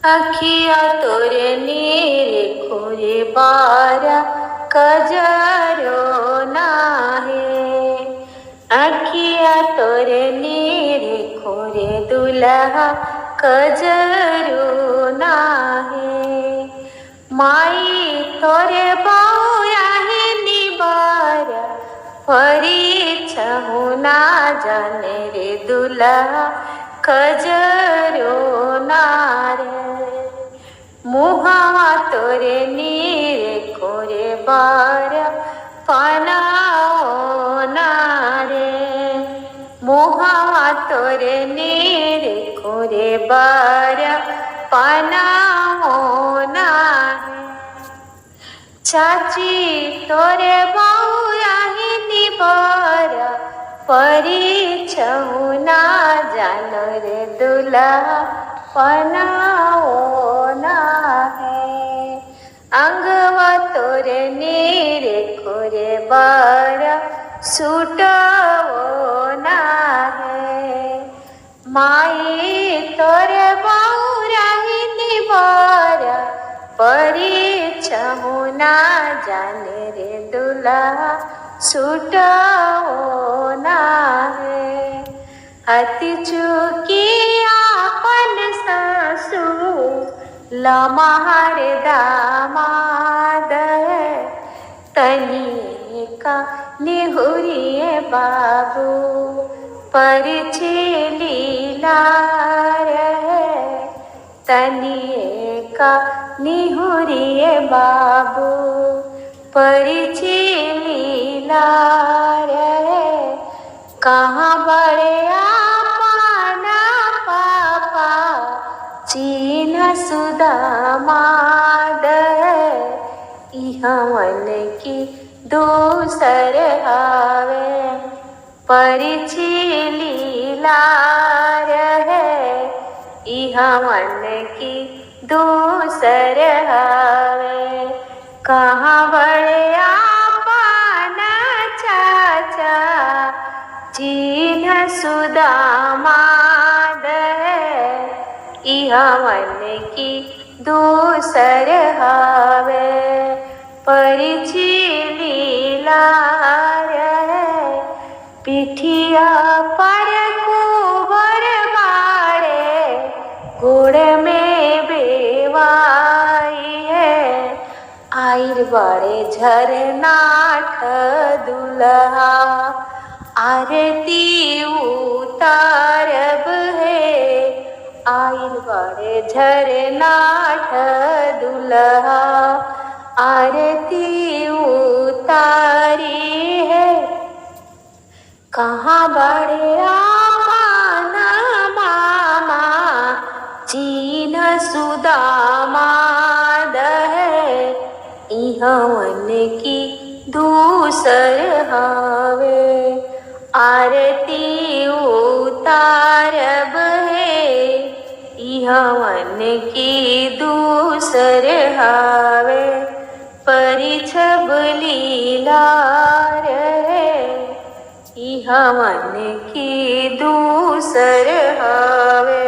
अखिया तोरे नीरे खोरे बारा कजरो नाहे। अखिया तोरे नीरे खोरे दुल्हा कजरो नाहे। माई तोरे बाया है निबारा फरी छहु ना जाने रे दुल्हा कजरो नारे। मुहावा तोरे नीरे खोरे बारा पनाओ नारे। मुहावा तोरे नीरे खोरे बारा पनाओ नारे। चाची तोरे बाऊया ही निबारा परी छहु ना जानो रे दुल्हा पनाओ ना है। अंगवा तोरे नीरे खोरे बारा सुटाओ ना है। माई तोरे बाऊया ही निबारा परी छहु ना जाने रे दुल्हा सुटाओ ना है। अति चुकी आपन सासू लमहर दामाद है। तनी का निहुरिए बाबू परिछे लीला रहे। तनिए का निहुरिए बाबू परिछे लीला रहे। कहाँ बड़े आपना पापा चिन्ह सुदामाद है। इहवन की दूसर हावे परिछे लीला रहे। इहवन की दूसर हावे। कहाँ बड़े आपना चाचा चिन्ह सुदामाद है। इहवन की दूसर हावे परिछे लीला रहे। पिठिया पर कुबर बाड़े गोड़ में बेवाई है। आइर बड़े झरनाठ दुल्हा आरती उतारब है। आइर बड़े झरनाठ दुल्हा आरती उतारी है। कहाँ बड़े आपना मामा चिन्ह सुदामाद है। इहवन की दूसर हावे आरती उतारब है। इहवन की दूसर हावे परिछब लीला रहे। इहवन की दूसर हावे।